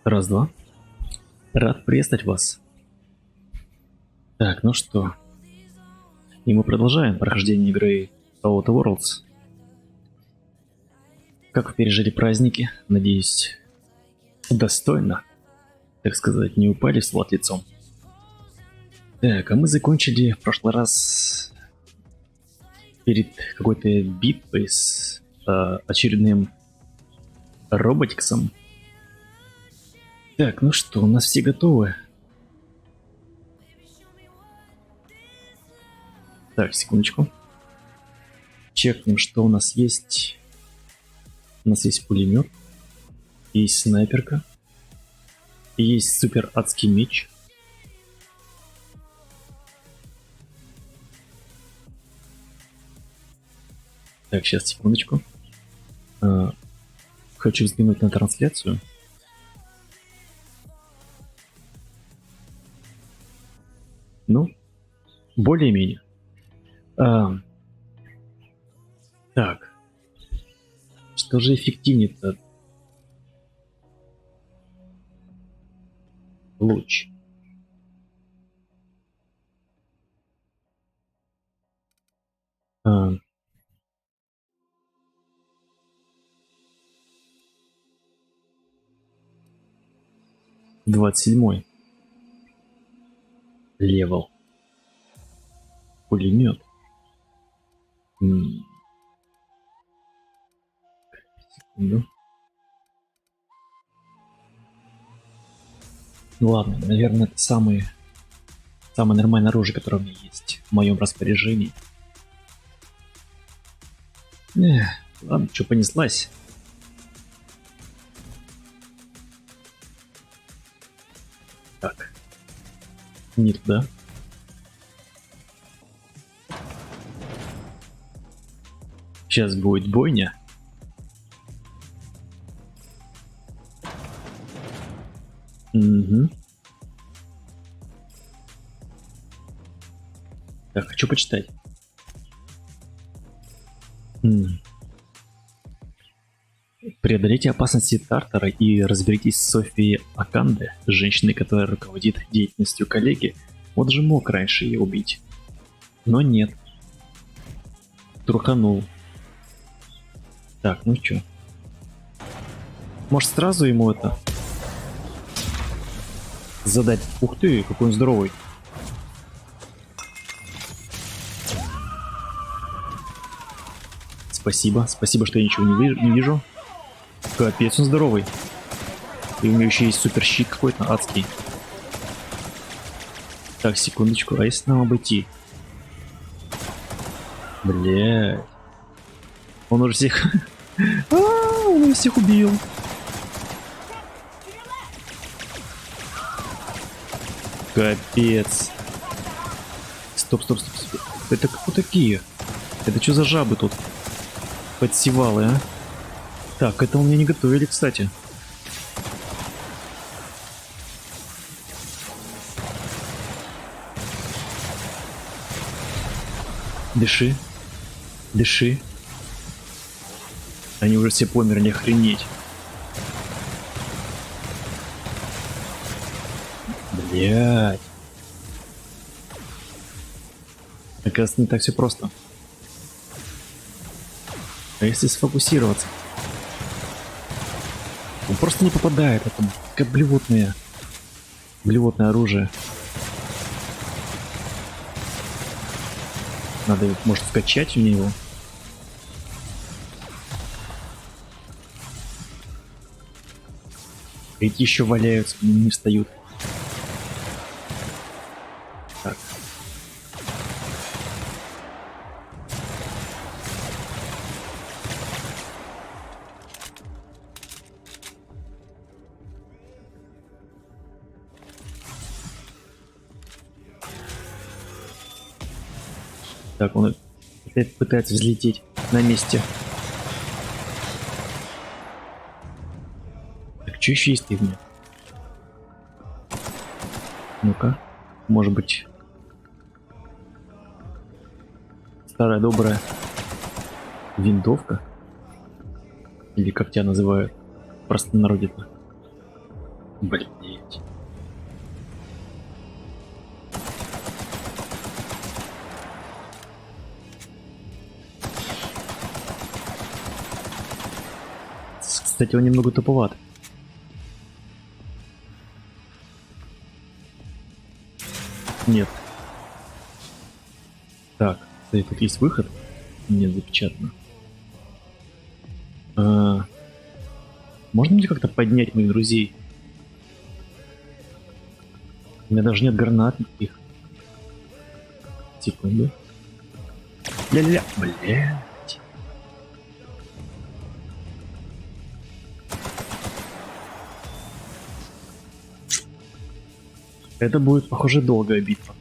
Раз, два. Рад приветствовать вас. Так, ну что. И мы продолжаем прохождение игры Outer Worlds. Как вы пережили праздники? Надеюсь, достойно, так сказать, не упали в свод лицом. Так, а мы закончили в прошлый раз перед какой-то битвой с очередным роботиксом. Так, ну что, у нас все готовы? Так, секундочку. Чекнем, что у нас есть. У нас есть пулемет, есть снайперка, есть супер адский меч. Так, сейчас, секундочку. Хочу взглянуть на трансляцию. Ну, более-менее. Так. Что же эффективнее-то? Луч. А. 27-й. Левел. Пулемет. Секунду. Ну ладно, наверное, это самое нормальное оружие, которое у меня есть в моем распоряжении. Ладно, что понеслась. Так. Не туда. Сейчас будет бойня. Угу. Так, хочу почитать. Преодолейте опасности Тартара и разберитесь с Софией Аканде, женщиной, которая руководит деятельностью коллеги. Вот же мог раньше ее убить. Но нет. Труханул. Так, ну чё? Может сразу ему это задать? Ух ты, какой он здоровый. Спасибо, что я ничего не вижу. Капец, он здоровый. И у него еще есть супер щит какой-то адский. Так, секундочку, а если нам обойти? Блядь. Он уже всех... Он уже всех убил. Капец. Стоп. Это кто такие? Это что за жабы тут? Подсевалы, а? Так, это у меня не готовили, кстати. Дыши. Они уже все померли, охренеть. Блять. Оказывается, не так все просто. А если сфокусироваться? Он просто не попадает. Это как блевотное оружие. Надо, может, скачать у него. Эти еще валяются, не встают. Так. Так, он опять пытается взлететь на месте. Так, что еще есть в мне? Ну-ка, может быть, старая добрая винтовка? Или как тебя называют в простонародье-то. Блять. Кстати, он немного туповат. Нет. Так, кстати, тут есть выход. Нет, запечатано. Можно мне как-то поднять моих друзей? У меня даже нет гранат никаких. Секунду. Ля-ля-ля. Блять. Это будет, похоже, долгая битва.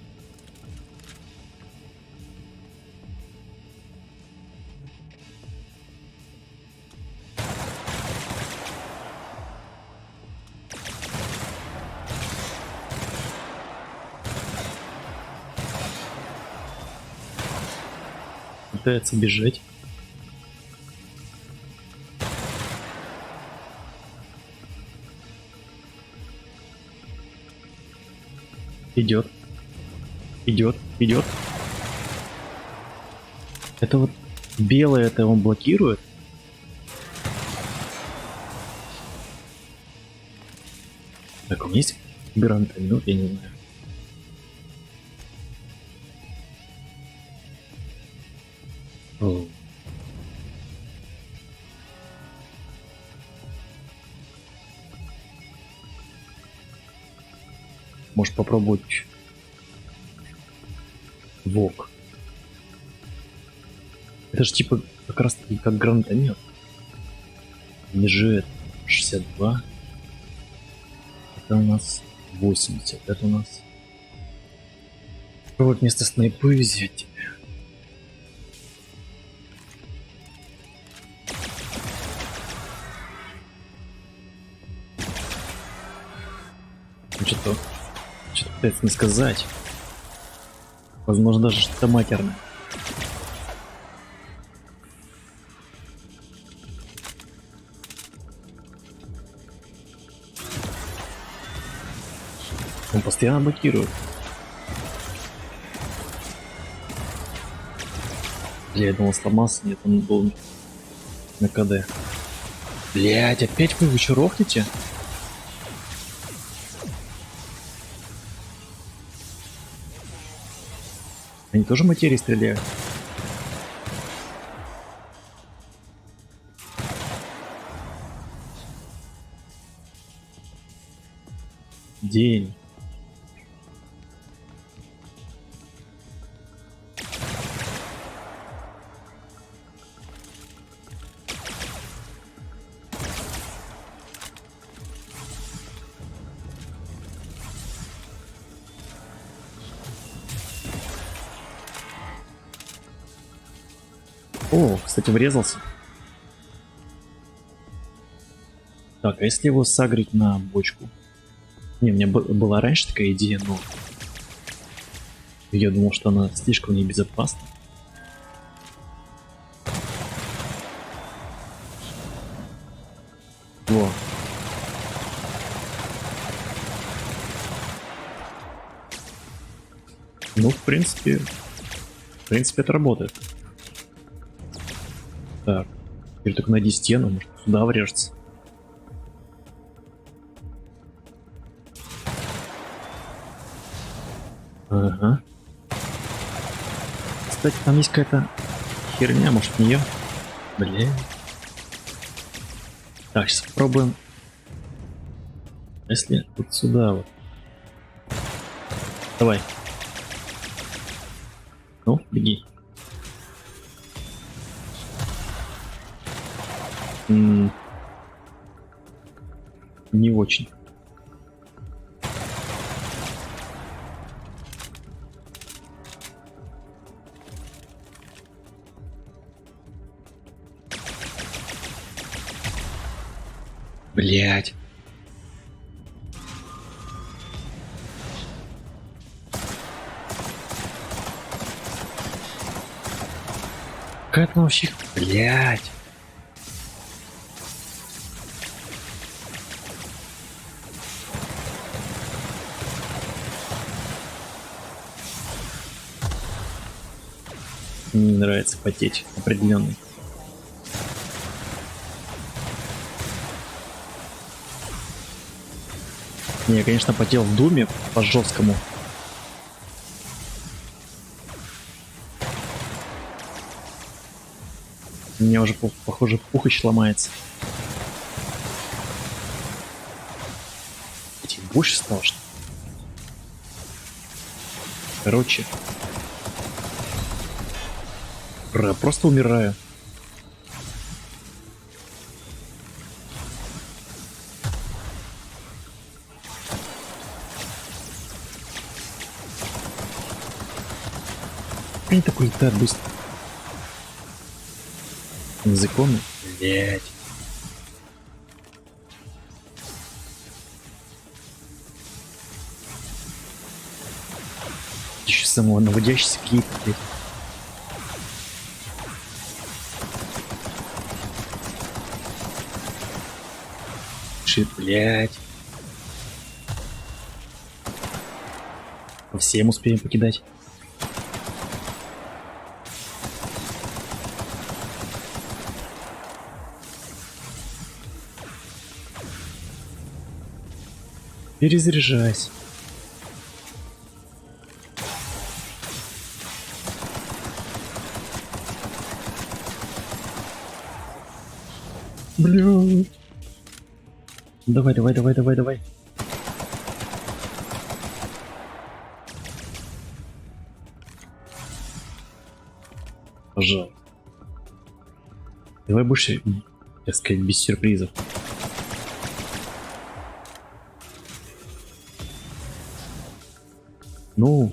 Пытается бежать. Идет. Идет. Идет. Это вот белое, это он блокирует. Так, у меня есть гранатомет, я не знаю. О. Может попробовать ВОК. Это же типа как раз таки как гранатомет. Лежит 62. Это у нас 80. Это у нас... Попробовать вместо снайпы взять тебя. Что-то пытается мне сказать. Возможно, даже что-то матерное. Он постоянно блокирует. Я думал, сломался. Нет, он был на КД. Блять, опять вы еще рохнете? Они тоже материи стреляют? День. О, кстати, врезался. Так, а если его сагрить на бочку? Не, у меня была раньше такая идея, но я думал, что она слишком небезопасна. Во. Ну, в принципе, это работает. Так, теперь только найди стену, может сюда врежется. Ага. Кстати, там есть какая-то херня, может в нее? Блин. Так, сейчас попробуем. Если вот сюда вот. Давай. Ну, беги. Не очень. Блять. Какая-то вообще... Блять. Мне не нравится потеть определенно. Я, конечно, потел в Думе по жесткому. У меня уже, похоже, пухощ ломается. Этих больше стало, что ли? Короче. Просто умираю. Они такой летают быстро. Незаконно? Блять. Еще самого наводящийся кейп, блядь. Шит, блять. Всем успеем покидать. Перезаряжайся. Бля. Давай, давай, давай, давай, давай. Пожалуйста. Давай больше, так сказать, без сюрпризов. Ну.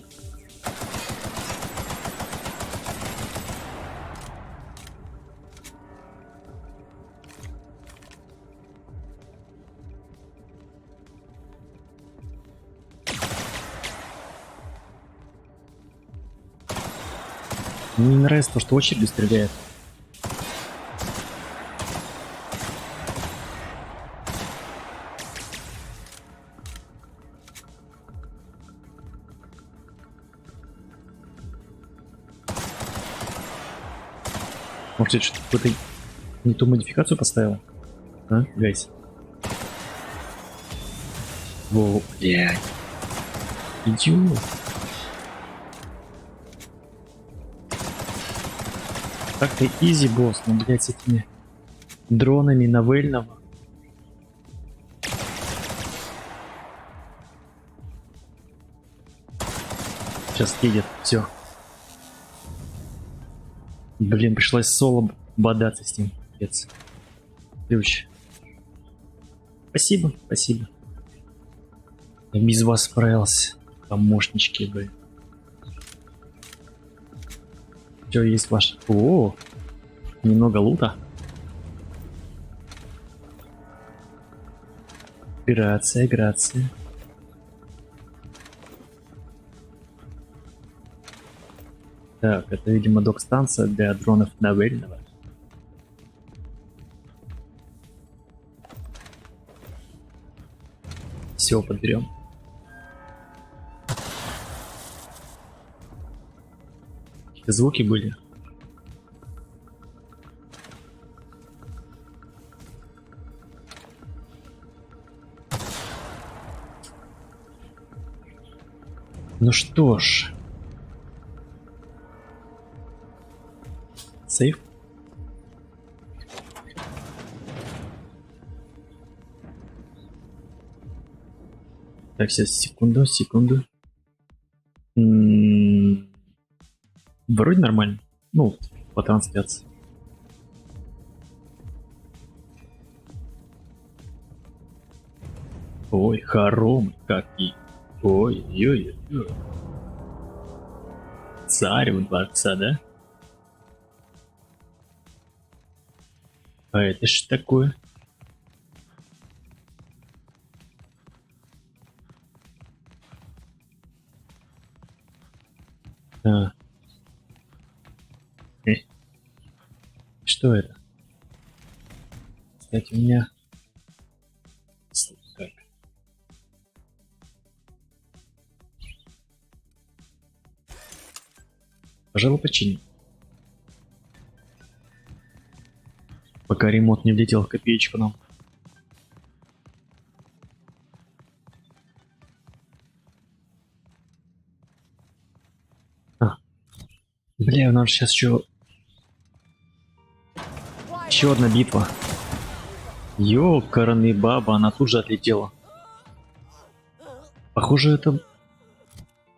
Мне не нравится то, что очередь стреляет. Может, я что-то какую-то не ту модификацию поставил? А, гайс? Во, блядь. Идиот. Так-то изи, босс, но, блядь, с этими дронами Навельного. Сейчас едет, все. Блин, пришлось соло бодаться с ним. Пец. Ключ. Спасибо, спасибо. Я без вас справился. Помощнички, блин. Все есть ваш. О, немного лута. Грация, грация. Так, это, видимо, док-станция для дронов Навельного. Все, подберем. Какие-то звуки были. Ну что ж. Сейф. Так, сейчас, секунду, секунду. Вроде нормально. Ну, по трансляции. Ой, хором какие. Ой-ой-ой. Царь у дворца, да? А это ж такое? А. Что это? Кстати, у меня... Так. Пожалуй, починим. Пока ремонт не влетел в копеечку нам. Бля, у нас сейчас еще одна битва. Ёкарный баба, она тут же отлетела. Похоже, это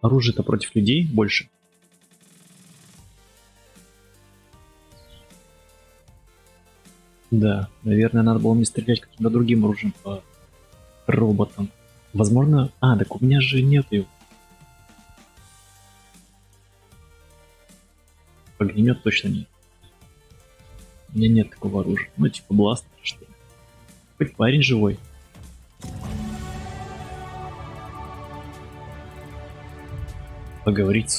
оружие-то против людей больше. Да, наверное, надо было мне стрелять каким-то другим оружием по роботам. Возможно... так у меня же нет его. Огнемет точно нет. У меня нет такого оружия. Ну, типа бластер, что ли. Хоть парень живой. Поговорить с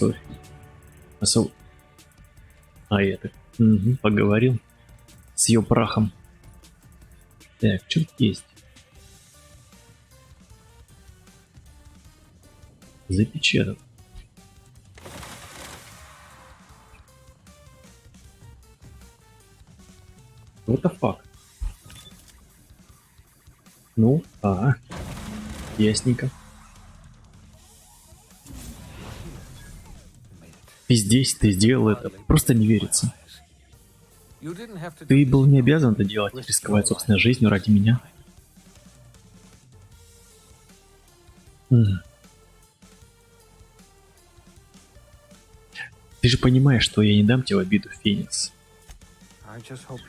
Софи. Это. Угу, поговорил. С ее прахом. Так, что тут есть? Запечатан. What the fuck? Ну, ясненько. И здесь ты сделал это. Просто не верится. Ты был не обязан это делать, рисковать собственной жизнью ради меня. Ты же понимаешь, что я не дам тебе в обиду, Феникс.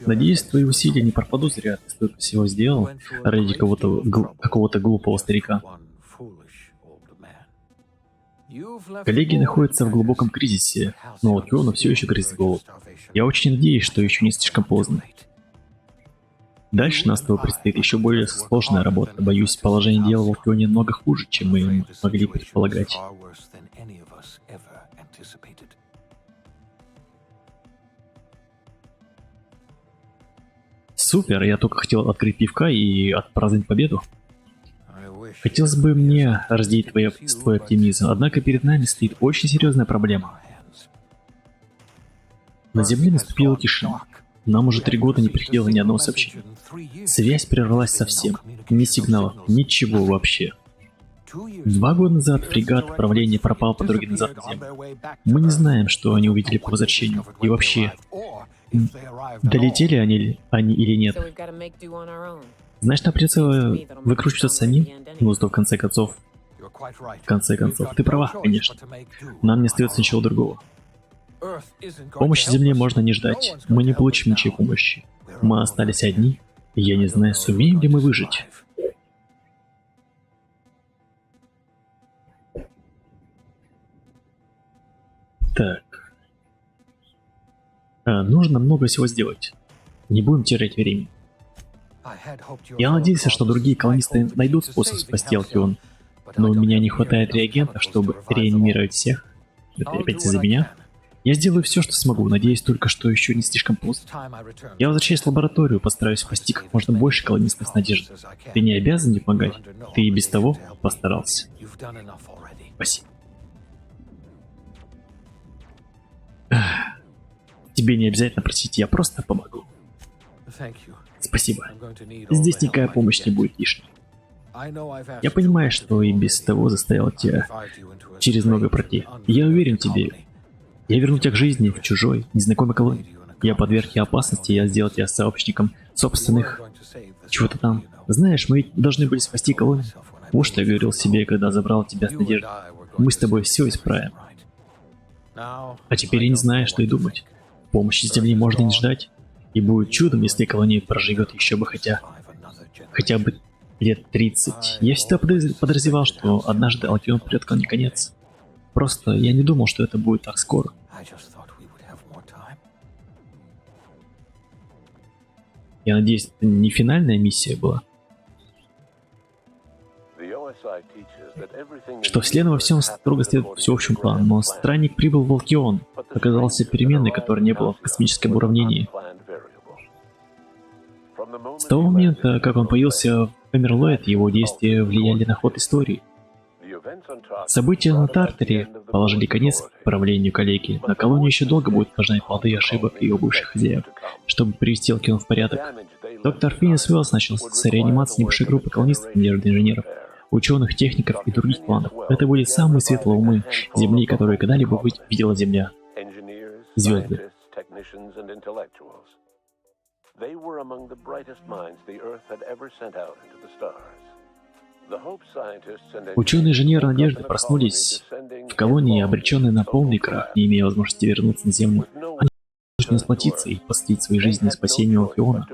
Надеюсь, твои усилия не пропадут зря. Ты столько всего сделал ради какого-то глупого старика. Коллеги находятся в глубоком кризисе, но Алкиона все еще грызет голод. Я очень надеюсь, что еще не слишком поздно. Дальше нас с тобой предстоит еще более сложная работа. Боюсь, положение дела в Алкионе намного хуже, чем мы могли предполагать. Супер, я только хотел открыть пивка и отпраздновать победу. Хотелось бы мне разделить твой оптимизм, однако перед нами стоит очень серьезная проблема. На Земле наступила тишина. Нам уже 3 года не приходило ни одного сообщения. Связь прервалась совсем. Ни сигналов, ничего вообще. 2 года назад фрегат управления пропал по дороге назад на Землю. Мы не знаем, что они увидели по возвращению. И вообще, долетели они или нет. Значит, нам придется выкручиваться самим? Ну, что в конце концов, ты права, конечно. Нам не остается ничего другого. Помощи Земле можно не ждать. Мы не получим ничьей помощи. Мы остались одни, и я не знаю, сумеем ли мы выжить. Так. Нужно много всего сделать. Не будем терять время. Я надеялся, что другие колонисты найдут способ спасти Алкион, но у меня не хватает реагентов, чтобы реанимировать всех. Это опять из-за меня. Я сделаю все, что смогу, надеюсь только, что еще не слишком поздно. Я возвращаюсь в лабораторию, постараюсь спасти как можно больше колонистов с надеждой. Ты не обязан мне помогать, ты и без того постарался. Спасибо. Тебе не обязательно просить, я просто помогу. Спасибо. Здесь никакая помощь не будет лишней. Я понимаю, что и без того заставил тебя через много пройти. Я уверен в тебе. Я верну тебя к жизни в чужой, незнакомой колонии. Я подверг тебя опасности, я сделал тебя сообщником собственных... чего-то там. Знаешь, мы ведь должны были спасти колонию. Вот что я говорил себе, когда забрал тебя с надеждой. Мы с тобой все исправим. А теперь я не знаю, что и думать. Помощи с Земли можно не ждать. И будет чудом, если колония проживет еще бы хотя бы лет 30. Я всегда подозревал, что однажды Алкион придет к конец. Просто я не думал, что это будет так скоро. Я надеюсь, это не финальная миссия была. Что вселенная во всем строго следует всеобщему плану, но странник прибыл в Алкион. Оказался переменной, которой не было в космическом уравнении. С того момента, как он появился в Камерлойд, его действия влияли на ход истории. События на Тартаре положили конец правлению коллегии, но колония еще долго будет пожинать плоды ошибок ее бывших хозяев. Чтобы привести Алкион в порядок, доктор Финнис Уэллс начал с реанимации небольшой группы колонистов, надежды инженеров, ученых, техников и других планов. Это были самые светлые умы Земли, которые когда-либо видела Земля. Звезды. Ученые-инженеры надежды проснулись в колонии, обреченные на полный крах, не имея возможности вернуться на Землю. Они должны сплотиться и посвятить свои жизни спасению Алкиона.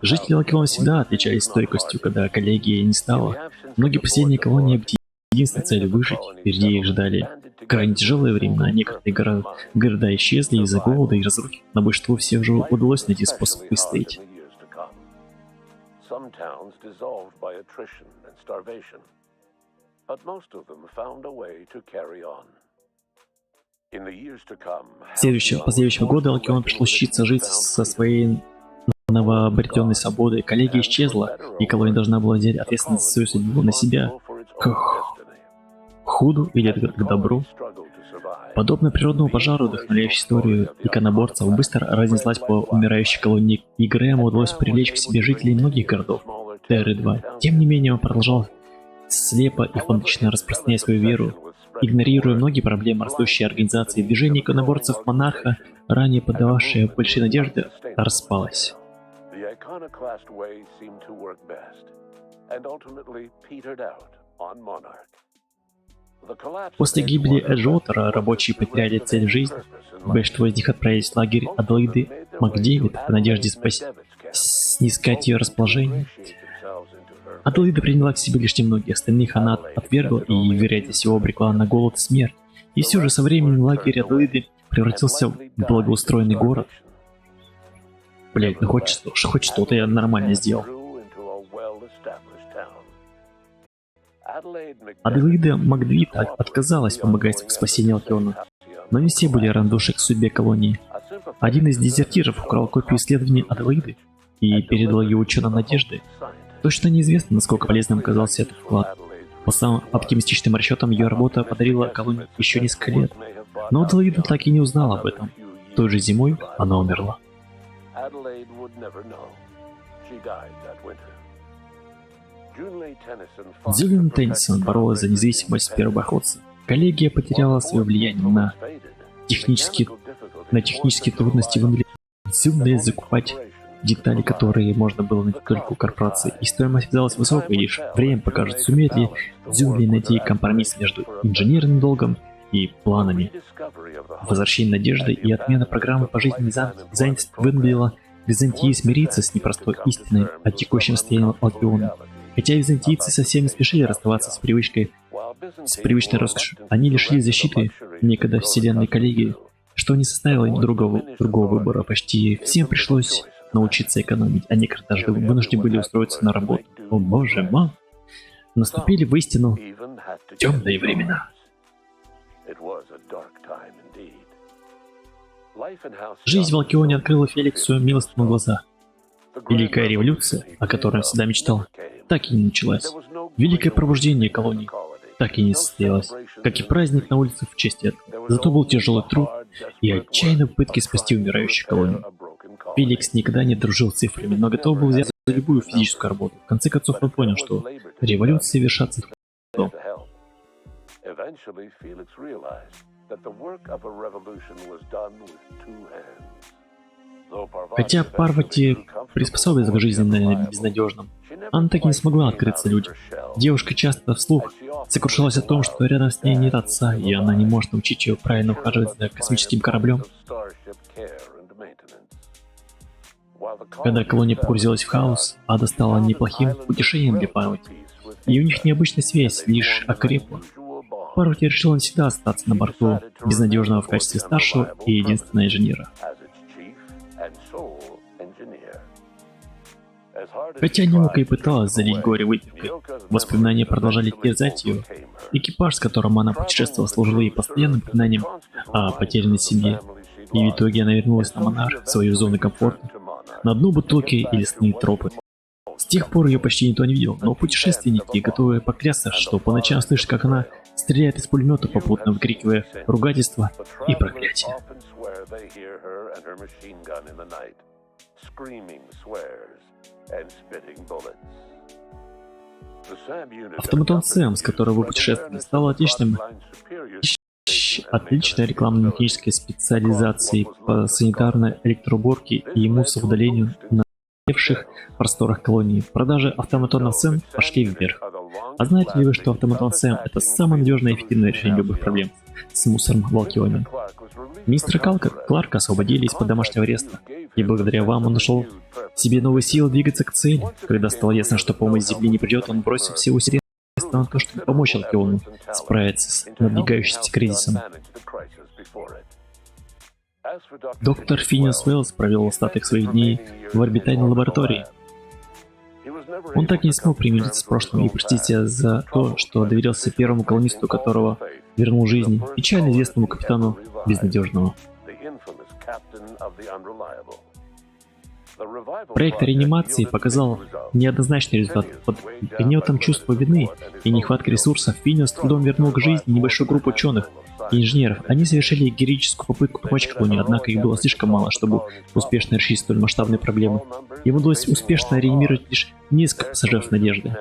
Жители Алкиона всегда отличались стойкостью, когда коллегии не стало. Многие поселения колонии были единственной целью выжить, впереди их ждали крайне тяжелые времена. Некоторые города исчезли из-за голода и разрухи, но большинству все же удалось найти способ выстоять. Последующие годы Алкион пришлось учиться жить со своей новообретенной свободой. Коллегия исчезла, и колония должна была взять ответственность за свою судьбу на себя. К худу или к добру. Подобно природному пожару, вдохновляющей историю иконоборцев, быстро разнеслась по умирающей колонии, и Грэму удалось привлечь к себе жителей многих городов Терры-2. Тем не менее, он продолжал слепо и фанатично распространять свою веру, игнорируя многие проблемы растущей организации. Движение иконоборцев Монарха, ранее подававшее большие надежды, распалось. После гибели Эджуотера рабочие потеряли цель жизни. Большинство из них отправились в лагерь Аделаиды Макдэвид в надежде снискать ее расположение. Аделаида приняла к себе лишь немногие, остальных она отвергла и, вероятнее всего, обрекла на голод и смерть. И все же со временем лагерь Аделаиды превратился в благоустроенный город. Блять, ну хоть что-то я нормально сделал. Аделаида Макдэвид отказалась помогать в спасении Алкиона, но не все были равнодушны к судьбе колонии. Один из дезертиров украл копию исследований Аделаиды и передал ее ученым Надежды. Точно неизвестно, насколько полезным оказался этот вклад. По самым оптимистичным расчетам, ее работа подарила колонии еще несколько лет, но Аделаида так и не узнала об этом. Той же зимой она умерла. Дзюлин Теннисон боролась за независимость первопроходца. Коллегия потеряла свое влияние на технические трудности в инвентаре. Дзюлин закупать детали, которые можно было найти только у корпорации, и стоимость казалась высокой, лишь время покажет, сумеет ли Дзюлин найти компромисс между инженерным долгом и планами. Возвращение надежды и отмена программы пожизненной занятости вынудила Византии смириться с непростой истиной о текущем состоянии Алкиона. Хотя византийцы совсем не спешили расставаться с привычной роскошью, они лишились защиты некогда вселенной коллегии, что не составило им другого выбора. Почти всем пришлось научиться экономить, а некоторые даже вынуждены были устроиться на работу. О боже мой! Наступили воистину темные времена. Жизнь в Алкионе открыла Феликсу милостину глаза. Великая революция, о которой он всегда мечтал, так и не началась. Великое пробуждение колонии так и не состоялось, как и праздник на улице в честь этого. Зато был тяжелый труд и отчаянные попытки спасти умирающую колонию. Феликс никогда не дружил с цифрами, но готов был взяться за любую физическую работу. В конце концов он понял, что революция вершится в Хотя Парвати приспособилась к жизни безнадежным, она так и не смогла открыться людям. Девушка часто вслух сокрушалась о том, что рядом с ней нет отца, и она не может научить ее правильно ухаживать за космическим кораблем. Когда колония погрузилась в хаос, Ада стала неплохим утешением для Парвати, и у них необычная связь лишь окрепла. Парвати решила навсегда остаться на борту безнадежного в качестве старшего и единственного инженера. Хотя Нюка и пыталась залить горе выпивкой, воспоминания продолжали терзать ее. Экипаж, с которым она путешествовала, служил ей постоянным напоминанием о потерянной семье. И в итоге она вернулась на Монарх, в свою зону комфорта. на дно бутылки и лесные тропы. С тех пор ее почти никто не видел, но путешественники готовы поклясться, что по ночам слышат, как она стреляет из пулемета, попутно выкрикивая ругательства и проклятия. Автоматон Сэм, с которого вы путешествовали, стал отличной рекламно-механической специализацией по санитарной электроуборке и мусоровудалению на в просторах колонии. Продажи автоматона Сэм пошли вверх. А знаете ли вы, что автоматон Сэм — это самое надежное и эффективное решение любых проблем с мусором в Алкионе? Мистера Кларка освободили из-под домашнего ареста, и благодаря вам он нашел в себе новые силы двигаться к цели. Когда стало ясно, что помощь с земли не придет, он бросил все усилия на то, чтобы помочь Алкиону справиться с надвигающимся кризисом. Доктор Финиас Уэллс провел остаток своих дней в орбитальной лаборатории. Он так и не смог примириться с прошлым и простить себя за то, что доверился первому колонисту, которого вернул жизнь, печально известному капитану Безнадежного. Проект реанимации показал неоднозначный результат. Под гнетом чувства вины и нехватки ресурсов Финиас с трудом вернул к жизни небольшую группу ученых и инженеров. Они совершили героическую попытку помочь колонии, однако их было слишком мало, чтобы успешно решить столь масштабные проблемы. Им удалось успешно реанимировать лишь несколько пассажиров Надежды.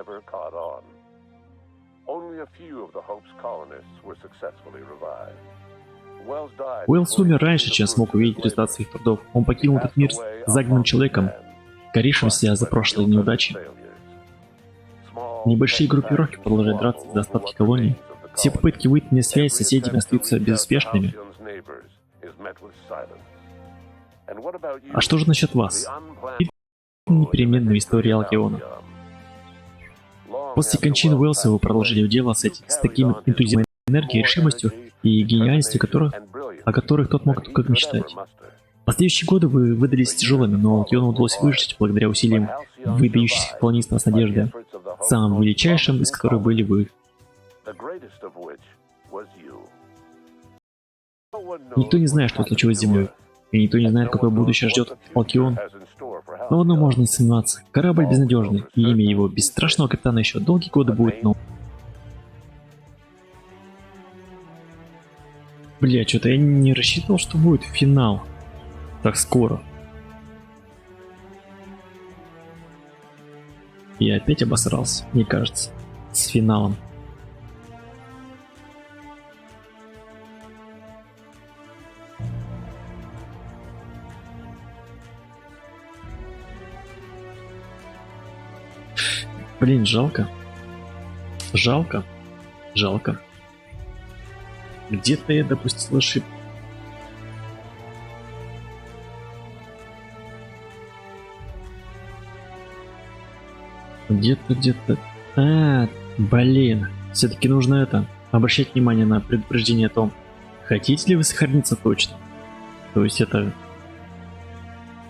Уэллс умер раньше, чем смог увидеть результат своих трудов. Он покинул этот мир загнанным человеком, корившимся за прошлые неудачи. Небольшие группировки продолжают драться за остатки колонии. Все попытки выйти на связь с соседями остаются безуспешными. А что же насчет вас? Непременной истории Алкиона. После кончины Уэллса вы продолжили дело с таким энтузиазмом, энергией, решимостью и гениальностью, о которых тот мог только мечтать. Последующие годы вы выдались тяжелыми, но Алкиону удалось выжить благодаря усилиям выдающихся колонистов с Надежды, самым величайшим из которых были вы. Никто не знает, что случилось с Землей, и никто не знает, какое будущее ждет Алкион. Но в одном можно не сомневаться. Корабль безнадежный, и имя его бесстрашного капитана еще долгие годы будет новым. Бля, что-то я не рассчитывал, что будет финал так скоро. Я опять обосрался, мне кажется, с финалом. Блин, жалко. Жалко. Жалко. Где-то я допустил ошибку. Где-то. Блин. Все-таки нужно обращать внимание на предупреждение о том, хотите ли вы сохраниться точно. То есть это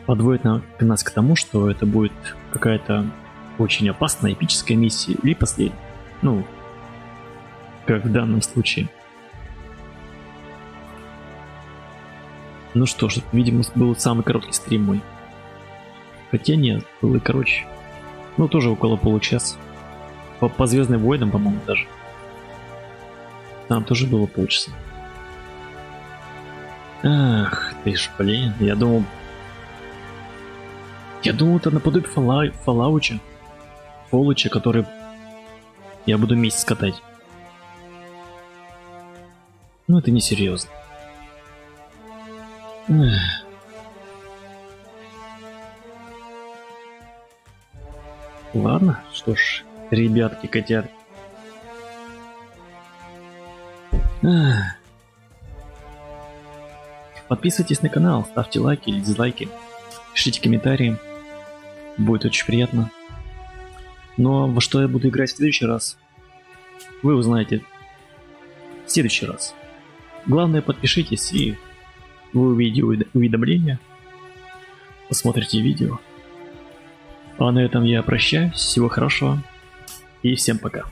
подводит нас к тому, что это будет какая-то очень опасная эпическая миссия или последняя. Ну, как в данном случае. Ну что ж, видимо, был самый короткий стрим мой. Хотя нет, было и короче. Ну, тоже около получаса. По Звездным войнам, по-моему, даже. Там тоже было полчаса. Ах, ты ж, блин, я думал, это наподобие Фоллача, который я буду месяц катать. Ну, это не серьезно. Ладно, что ж, ребятки, котятки. Подписывайтесь на канал, ставьте лайки или дизлайки, пишите комментарии, будет очень приятно. Но во что я буду играть в следующий раз, вы узнаете в следующий раз. Главное, подпишитесь, и вы увидите уведомления, посмотрите видео. А на этом я прощаюсь, всего хорошего и всем пока.